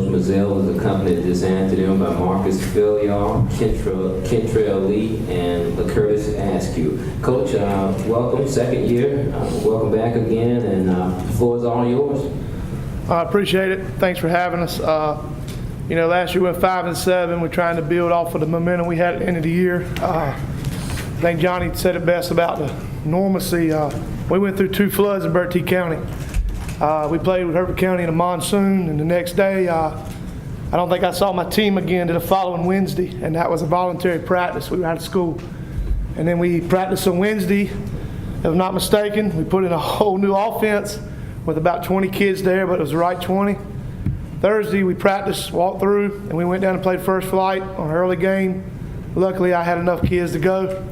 Coach Mazzell is accompanied this afternoon by Marcus Filliard, Kentrell Lee, and LaCurtis Askew. Coach, welcome, second year. Welcome back again, and the floor is all yours. I appreciate it. Thanks for having us. Last year we went 5-7. We're trying to build off of the momentum we had at the end of the year. I think Johnny said it best about the normalcy. We went through 2 floods in Bertie County. We played with Herbert County in a monsoon, and the next day, I don't think I saw my team again to the following Wednesday, and that was a voluntary practice. We were out of school. And then we practiced on Wednesday. If I'm not mistaken, we put in a whole new offense with about 20 kids there, but it was the right 20. Thursday, we practiced, walked through, and we went down and played first flight on an early game. Luckily, I had enough kids to go.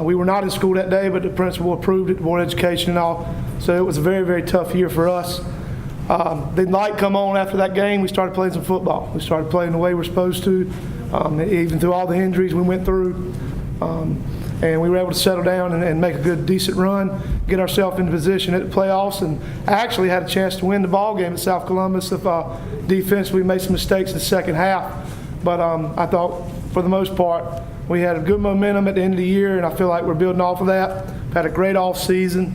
We were not in school that day, but the principal approved it, the Board of Education and all. So it was a very, very tough year for us. The light come on after that game, we started playing some football. We started playing the way we're supposed to, even through all the injuries we went through. And we were able to settle down and make a good, decent run, get ourselves into position at the playoffs, and I actually had a chance to win the ball game at South Columbus if defensively we made some mistakes in the second half. But I thought, for the most part, we had a good momentum at the end of the year, and I feel like we're building off of that. Had a great off season.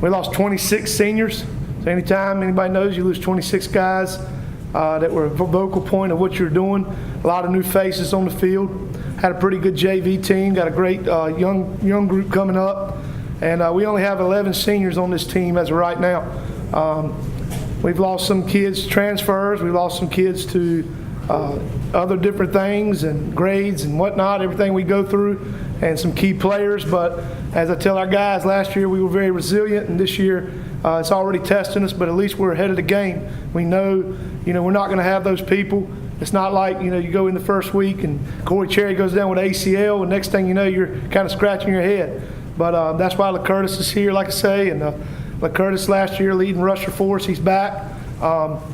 We lost 26 seniors. So anytime anybody knows you lose 26 guys that were a vocal point of what you're doing, a lot of new faces on the field. Had a pretty good JV team, got a great young group coming up, and we only have 11 seniors on this team as of right now. We've lost some kids to transfers, we've lost some kids to other different things and grades and whatnot, everything we go through, and some key players. But as I tell our guys, last year we were very resilient, and this year it's already testing us, but at least we're ahead of the game. We know, we're not going to have those people. It's not like, you go in the first week and Corey Cherry goes down with ACL, and next thing you know, you're kind of scratching your head. But that's why LaCurtis is here, like I say, and LaCurtis last year leading rusher for us, he's back.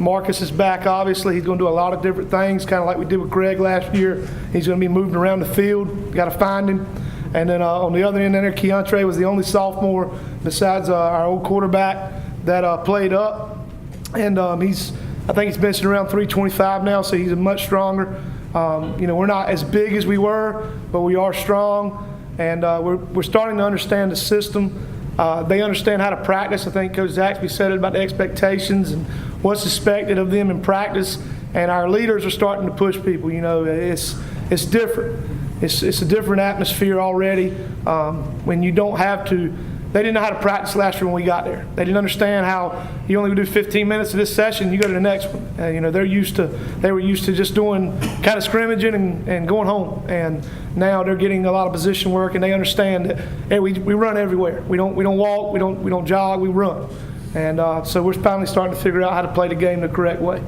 Marcus is back, obviously. He's going to do a lot of different things, kind of like we did with Greg last year. He's going to be moving around the field. Got to find him. And then on the other end there, Keontre was the only sophomore besides our old quarterback that played up. And I think he's benching around 325 now, so he's much stronger. We're not as big as we were, but we are strong. And we're starting to understand the system. They understand how to practice. I think Coach Zaxby said it about the expectations and what's expected of them in practice. And our leaders are starting to push people. It's different. It's a different atmosphere already when you don't have to. They didn't know how to practice last year when we got there. They didn't understand how you only do 15 minutes of this session, you go to the next one. They were used to just doing kind of scrimmaging and going home. And now they're getting a lot of position work, and they understand that hey, we run everywhere. We don't walk, we don't jog, we run. And so we're finally starting to figure out how to play the game the correct way.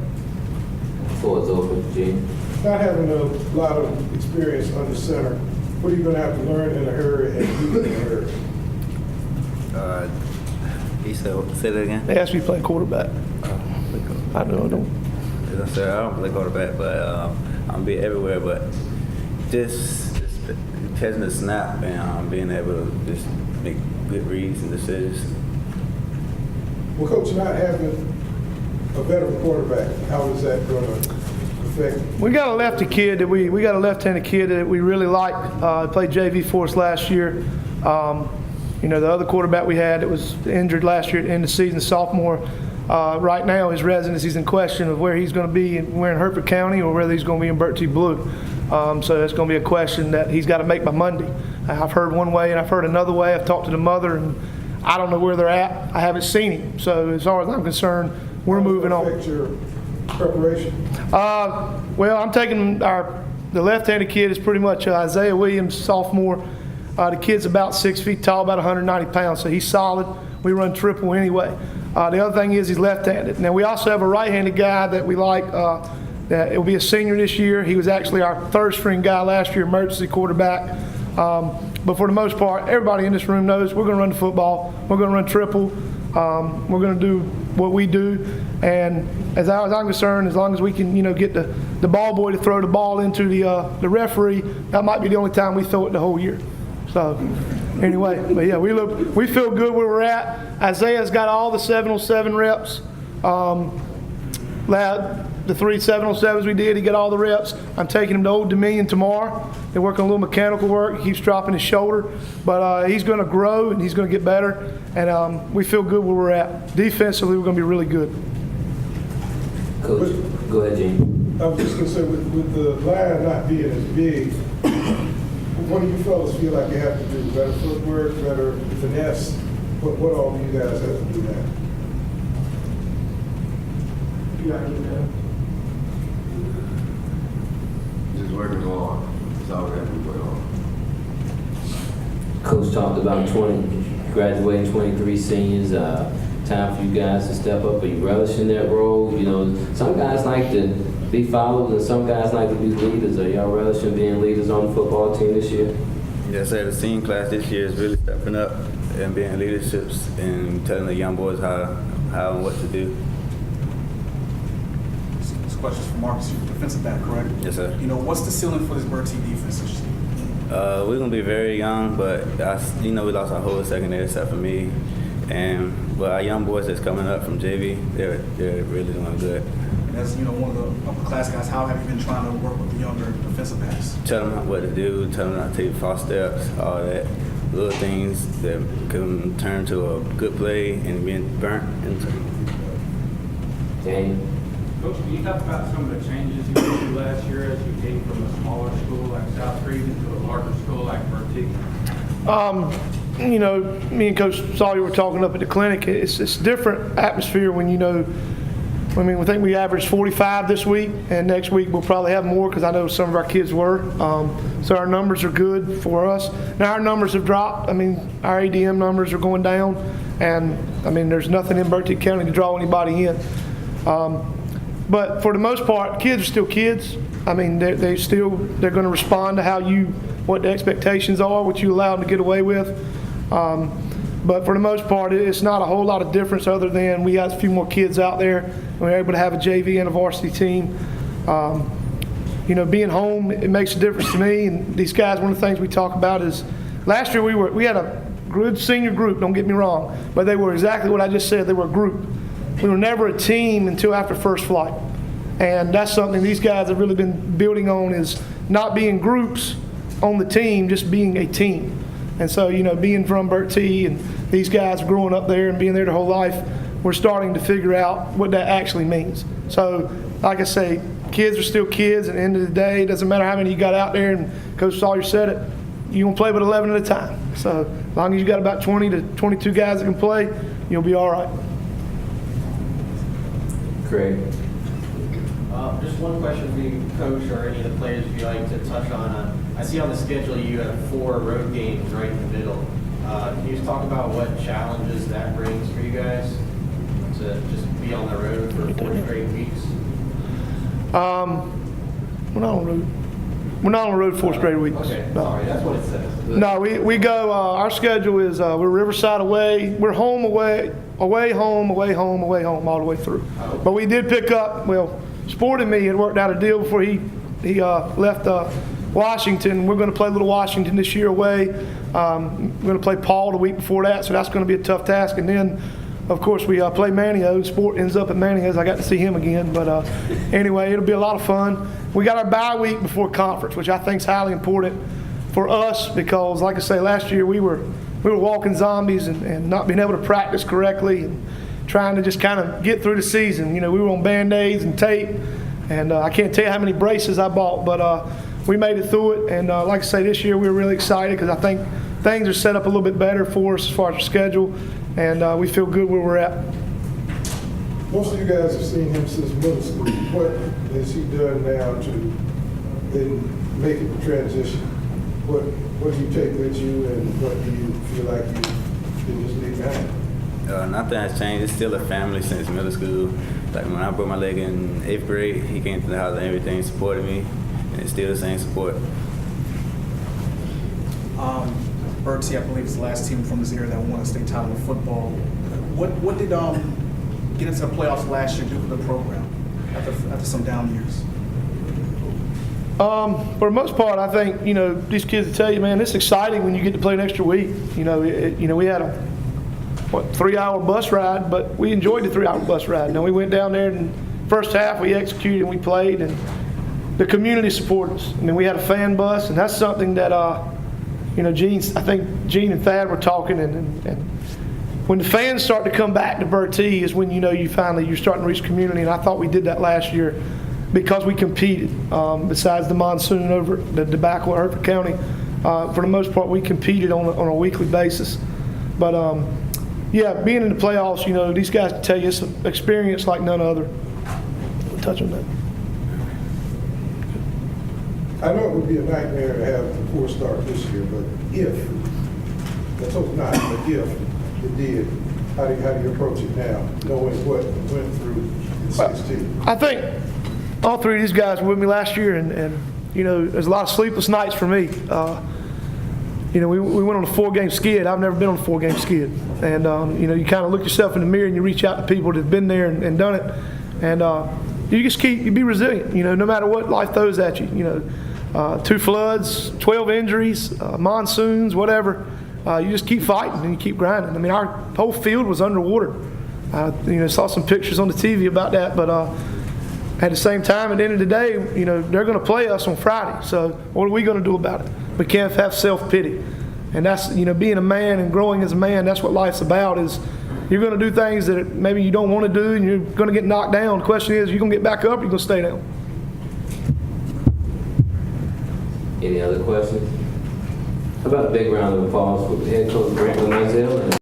Floor is open, Gene. Not having a lot of experience under center, what are you going to have to learn in a hurry and do in a hurry? Say that again? They asked me to play quarterback. I don't. As I said, I don't play quarterback, but I'm be everywhere. But just catching the snap and being able to just make good reads and decisions. Well, Coach, not having a veteran quarterback, how is that going to affect? We got a lefty kid that we got a left-handed kid that we really like. He played JV for us last year. The other quarterback we had that was injured last year at the end of the season, sophomore, right now his residency's in question of where he's going to be, where in Hertford County or whether he's going to be in Bertie Blue. So that's going to be a question that he's got to make by Monday. I've heard one way and I've heard another way. I've talked to the mother and I don't know where they're at. I haven't seen him. So as far as I'm concerned, we're moving on. How does that affect your preparation? Well, I'm taking the left-handed kid is pretty much Isaiah Williams, sophomore. The kid's about 6 feet tall, about 190 pounds, so he's solid. We run triple anyway. The other thing is he's left-handed. Now, we also have a right-handed guy that we like. That will be a senior this year. He was actually our third-string guy last year, emergency quarterback. But for the most part, everybody in this room knows we're going to run the football. We're going to run triple. We're going to do what we do. And as I'm concerned, as long as we can, get the ball boy to throw the ball into the referee, that might be the only time we throw it the whole year. So anyway, but yeah, we feel good where we're at. Isaiah's got all the 707 reps. the 3 7-on-7s we did, he got all the reps. I'm taking him to Old Dominion tomorrow. They're working on a little mechanical work. He keeps dropping his shoulder, but he's going to grow and he's going to get better. And we feel good where we're at. Defensively, we're going to be really good. Coach, go ahead, Gene. I was just gonna say, with the line not being as big, what do you fellas feel like you have to do? Better footwork, better finesse? What all do you guys have to do now? Just working hard. That's all we have to work on. Coach talked about graduating 23 seniors. Time for you guys to step up. Are you relishing that role? You know, some guys like to be followed and some guys like to be leaders. Are y'all relishing being leaders on the football team this year? Yes, sir. The senior class this year is really stepping up and being leaderships and telling the young boys how and what to do. This question is for Marcus. You're defensive back, correct? Yes, sir. You know, what's the ceiling for this Bertie defense this year? We're going to be very young, but we lost our whole secondary except for me. But our young boys that's coming up from JV, they're really doing good. And as one of the upper class guys, how have you been trying to work with the younger defensive backs? Tell them what to do, tell them not to take false steps, all that. Little things that can turn to a good play and being burnt into. Daniel? Coach, can you talk about some of the changes you went through last year as you came from a smaller school like South Reed into a larger school like Bertie? Me and Coach Sawyer were talking up at the clinic. It's a different atmosphere when we think we averaged 45 this week, and next week we'll probably have more because I know some of our kids were. So our numbers are good for us. Now our numbers have dropped. Our ADM numbers are going down, and there's nothing in Bertie County to draw anybody in. But for the most part, kids are still kids. They're going to respond to what the expectations are, what you allow them to get away with. But for the most part, it's not a whole lot of difference other than we got a few more kids out there, and we're able to have a JV and a varsity team. Being home, it makes a difference to me. And these guys, one of the things we talk about is last year we had a good senior group, don't get me wrong, but they were exactly what I just said. They were a group. We were never a team until after first flight. And that's something these guys have really been building on, is not being groups on the team, just being a team. And so, being from Bertie and these guys growing up there and being there their whole life, we're starting to figure out what that actually means. So, like I say, kids are still kids. At the end of the day, it doesn't matter how many you got out there, and Coach Sawyer said it, you can play with 11 at a time. So, as long as you got about 20 to 22 guys that can play, you'll be all right. Craig? Just one question for you, Coach, or any of the players if you'd like to touch on. I see on the schedule you have 4 road games right in the middle. Can you just talk about what challenges that brings for you guys to just be on the road for 4 straight weeks? We're not on the road. We're not on the road 4 straight weeks. Okay, No. sorry, that's what it says. No, we go, our schedule is we're Riverside away, we're home away, home, away, home, away, home, all the way through. But we did pick up, Sport and me had worked out a deal before he left Washington. We're going to play Little Washington this year away. We're going to play Paul the week before that, so that's going to be a tough task. And then, of course, we play Manio. Sport ends up at Manio's. I got to see him again. But anyway, it'll be a lot of fun. We got our bye week before conference, which I think is highly important for us because, like I say, last year we were walking zombies and not being able to practice correctly and trying to just kind of get through the season. We were on Band-Aids and tape, and I can't tell you how many braces I bought, but we made it through it. And like I say, this year we were really excited because I think things are set up a little bit better for us as far as the schedule, and we feel good where we're at. Most of you guys have seen him since middle school. What has he done now to then make it the transition? What do you take with you, and what do you feel like you can just leave behind? Nothing has changed. It's still a family since middle school. Like when I broke my leg in 8th grade, he came to the house and everything, supported me, and it's still the same support. Bertie, I believe, is the last team from this area that won a state title in football. What did get into the playoffs last year do for the program after some down years? For the most part, I think these kids will tell you, man, it's exciting when you get to play an extra week. We had a 3-hour bus ride, but we enjoyed the 3-hour bus ride. We went down there and first half we executed and we played, and the community supported us. I mean, we had a fan bus, and that's something that, you know, I think Gene and Thad were talking, and when the fans start to come back to Bertie is when you know you're starting to reach community, and I thought we did that last year because we competed. Besides the monsoon over the debacle at Hertford County, for the most part we competed on a weekly basis. But yeah, being in the playoffs, you know, these guys can tell you it's an experience like none other. We'll touch on that. I know it would be a nightmare to have the 4 start this year, but if, let's hope not, but if it did, how do you approach it now, knowing what you went through in 16? I think all 3 of these guys were with me last year, and you know, there's a lot of sleepless nights for me. You know, we went on a 4-game skid. I've never been on a 4-game skid. And, you know, you kind of look yourself in the mirror and you reach out to people that have been there and done it. And you just you be resilient, you know, no matter what life throws at you. You know, 2 floods, 12 injuries, monsoons, whatever. You just keep fighting and you keep grinding. I mean, our whole field was underwater. You know, saw some pictures on the TV about that, but at the same time, at the end of the day, you know, they're going to play us on Friday. So what are we going to do about it? We can't have self-pity. And that's, you know, being a man and growing as a man, that's what life's about, is you're going to do things that maybe you don't want to do and you're going to get knocked down. The question is, you're going to get back up or you're going to stay down? Any other questions? How about a big round of applause for head coach Grant Lemaizel?